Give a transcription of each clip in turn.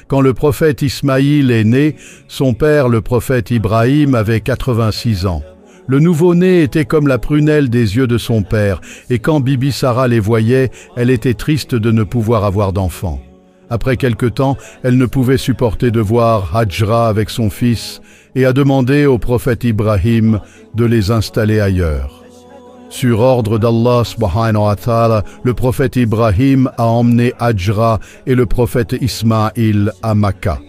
Quand le prophète Ismaïl est né, son père, le prophète Ibrahim, avait 86 ans. Le nouveau-né était comme la prunelle des yeux de son père, et quand Bibi Sarah les voyait, elle était triste de ne pouvoir avoir d'enfant. Après quelque temps, elle ne pouvait supporter de voir Hajra avec son fils, et a demandé au prophète Ibrahim de les installer ailleurs. Sur ordre d'Allah subhanahu wa ta'ala, le prophète Ibrahim a emmené Hajra et le prophète Ismaïl à Makkah.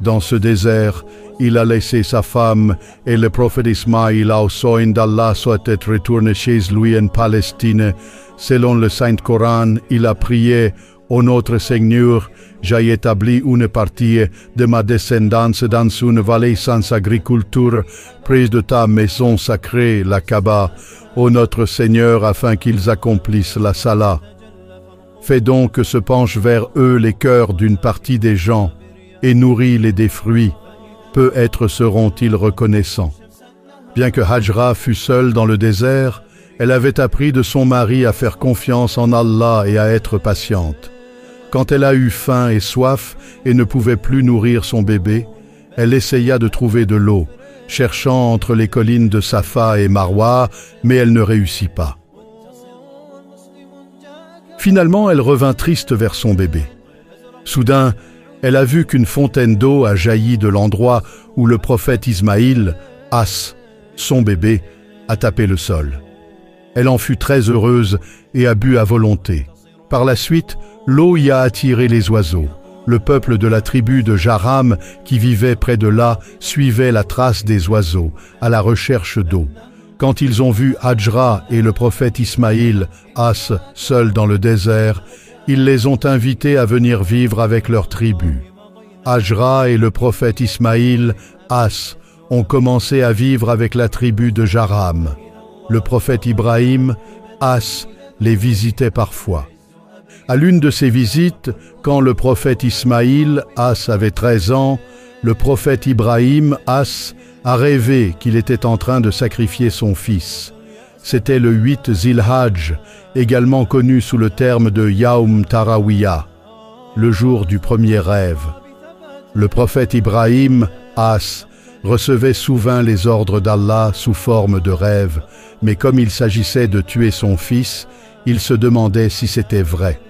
Dans ce désert, il a laissé sa femme et le prophète Ismaïl a besoin d'Allah souhaitait retourner chez lui en Palestine. Selon le Saint-Coran, il a prié « Ô notre Seigneur, j'ai établi une partie de ma descendance dans une vallée sans agriculture, près de ta maison sacrée, la Kaaba, ô notre Seigneur, afin qu'ils accomplissent la Salah. Fais donc que se penchent vers eux les cœurs d'une partie des gens, et nourris-les des fruits. Peut-être seront-ils reconnaissants. » Bien que Hajra fût seule dans le désert, elle avait appris de son mari à faire confiance en Allah et à être patiente. Quand elle a eu faim et soif et ne pouvait plus nourrir son bébé, elle essaya de trouver de l'eau, cherchant entre les collines de Safa et Marwa, mais elle ne réussit pas. Finalement, elle revint triste vers son bébé. Soudain, elle a vu qu'une fontaine d'eau a jailli de l'endroit où le prophète Ismaïl, son bébé, a tapé le sol. Elle en fut très heureuse et a bu à volonté. Par la suite, l'eau y a attiré les oiseaux. Le peuple de la tribu de Jaram, qui vivait près de là, suivait la trace des oiseaux, à la recherche d'eau. Quand ils ont vu Hajra et le prophète Ismaïl, seuls dans le désert, ils les ont invités à venir vivre avec leur tribu. Hajra et le prophète Ismaïl, ont commencé à vivre avec la tribu de Jaram. Le prophète Ibrahim, les visitait parfois. À l'une de ces visites, quand le prophète Ismaïl, avait 13 ans, le prophète Ibrahim, a rêvé qu'il était en train de sacrifier son fils. C'était le 8 Zilhadj, également connu sous le terme de Yaum Tarawiyah, le jour du premier rêve. Le prophète Ibrahim, recevait souvent les ordres d'Allah sous forme de rêve, mais comme il s'agissait de tuer son fils, il se demandait si c'était vrai.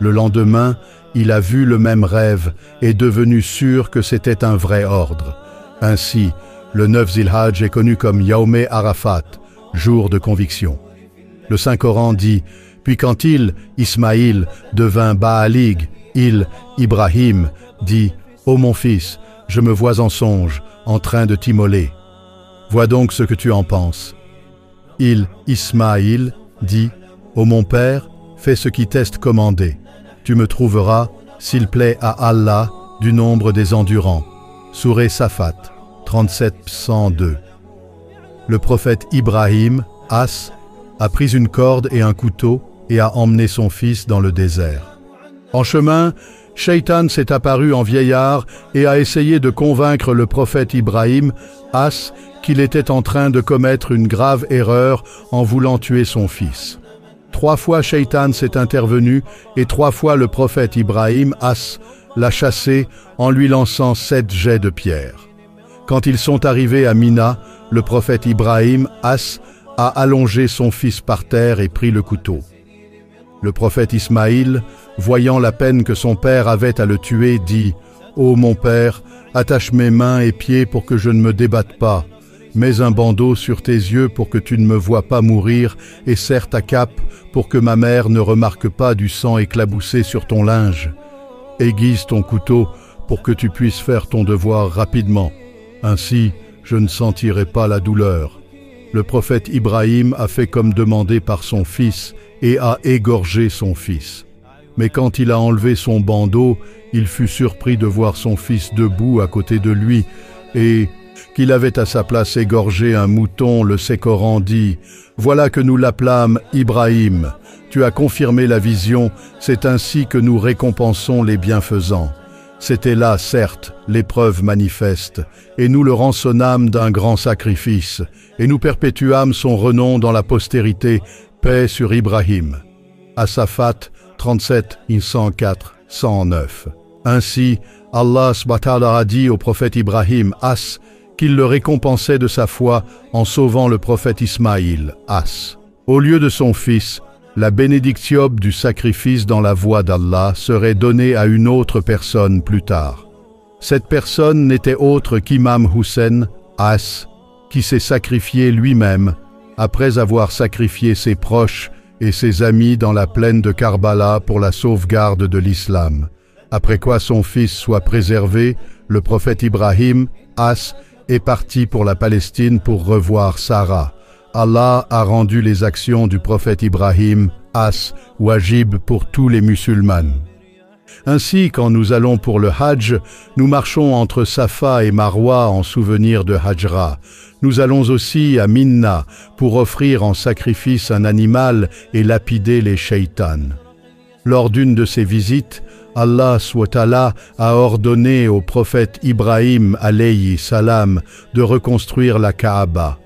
Le lendemain, il a vu le même rêve et devenu sûr que c'était un vrai ordre. Ainsi, le 9 Zilhadj est connu comme Yaumé Arafat, jour de conviction. Le Saint-Coran dit « Puis quand Ismaïl, devint Baalig, Ibrahim, dit « Ô mon fils, je me vois en songe, en train de t'immoler. Vois donc ce que tu en penses. » Ismaïl dit « Ô mon père, fais ce qui t'est commandé. Tu me trouveras, s'il plaît à Allah, du nombre des endurants. » Sourate Safat, 37-102. Le prophète Ibrahim, a pris une corde et un couteau et a emmené son fils dans le désert. En chemin, Shaitan s'est apparu en vieillard et a essayé de convaincre le prophète Ibrahim, qu'il était en train de commettre une grave erreur en voulant tuer son fils. 3 fois Shaitan s'est intervenu et 3 fois le prophète Ibrahim, l'a chassé en lui lançant 7 jets de pierre. Quand ils sont arrivés à Mina, le prophète Ibrahim, a allongé son fils par terre et pris le couteau. Le prophète Ismaïl, voyant la peine que son père avait à le tuer, dit « Ô mon père, attache mes mains et pieds pour que je ne me débatte pas. Mets un bandeau sur tes yeux pour que tu ne me vois pas mourir et serre ta cape pour que ma mère ne remarque pas du sang éclaboussé sur ton linge. Aiguise ton couteau pour que tu puisses faire ton devoir rapidement. Ainsi, je ne sentirai pas la douleur. » Le prophète Ibrahim a fait comme demandé par son fils et a égorgé son fils. Mais quand il a enlevé son bandeau, il fut surpris de voir son fils debout à côté de lui et qu'il avait à sa place égorgé un mouton. Le Saint-Coran dit « Voilà que nous l'appelâmes Ibrahim. Tu as confirmé la vision, c'est ainsi que nous récompensons les bienfaisants. » C'était là, certes, l'épreuve manifeste, et nous le rançonnâmes d'un grand sacrifice, et nous perpétuâmes son renom dans la postérité, paix sur Ibrahim. As-Safat 37, 104, 109. Ainsi, Allah subhanahu a dit au prophète Ibrahim, As, qu'il le récompensait de sa foi en sauvant le prophète Ismaïl, As. Au lieu de son fils, la bénédiction du sacrifice dans la voie d'Allah serait donnée à une autre personne plus tard. Cette personne n'était autre qu'Imam Hussein, As, qui s'est sacrifié lui-même après avoir sacrifié ses proches et ses amis dans la plaine de Karbala pour la sauvegarde de l'islam. Après quoi son fils soit préservé, le prophète Ibrahim, As, est parti pour la Palestine pour revoir Sarah. Allah a rendu les actions du prophète Ibrahim, As, wajib pour tous les musulmans. Ainsi, quand nous allons pour le Hajj, nous marchons entre Safa et Marwa en souvenir de Hajra. Nous allons aussi à Minna pour offrir en sacrifice un animal et lapider les shaitans. Lors d'une de ces visites, Allah SWT a ordonné au prophète Ibrahim alayhi salam de reconstruire la Kaaba.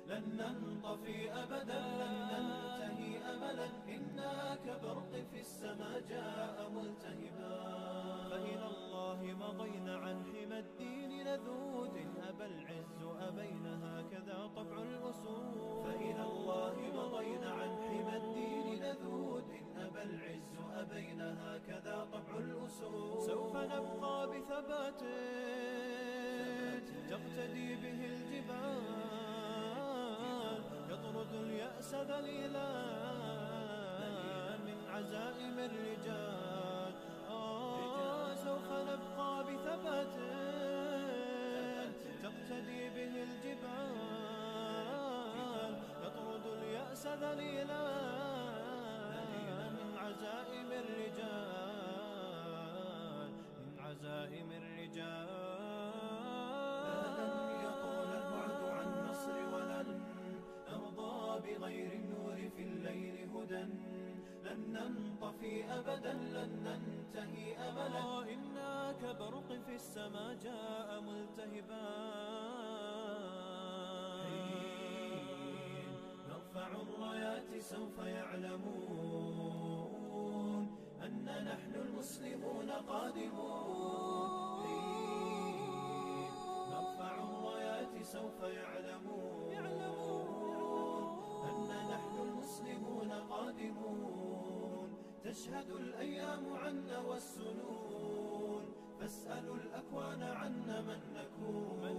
لن ننطفي أبدا لن ننتهي أملا إنا كبرق في السماء جاء ملتهبا فإلى الله مضينا عن حمى الدين لذود أبى العز أبين هكذا طبع الأسود فإلى الله مضينا عن حمى الدين لذود أبى العز أبين هكذا طبع الأسود سوف نبقى بثبات تقتدي به الجبال يطرد اليأس ذليلا من عزائم الرجال سوف نبقى بثبات تقتدي به الجبال يطرد اليأس ذليلا من عزائم الرجال من عزائم الرجال بغير النور في الليل هدى لن ننطفي أبدا لن ننتهي أملا إنا كبرق في السماء جاء ملتهبا نرفع الرايات سوف يعلمون أن نحن المسلمون قادمون نرفع الرايات سوف يعلمون أن نحن المسلمون قادمون تشهد الأيام عنا والسنون فاسألوا الأكوان عنا من نكون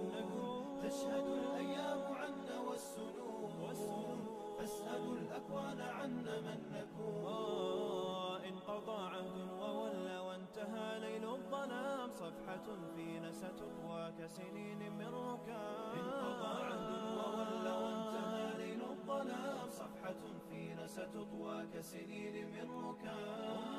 تشهد الأيام عنا والسنون فاسألوا الأكوان عنا من نكون انقضى عهد وولى وانتهى ليل الظلام صفحة فينا ستطوى كسنين من ركام انقضى عهد وولى وانتهى ليل الظلام صفحة فينا ستطوى كسنين من ركام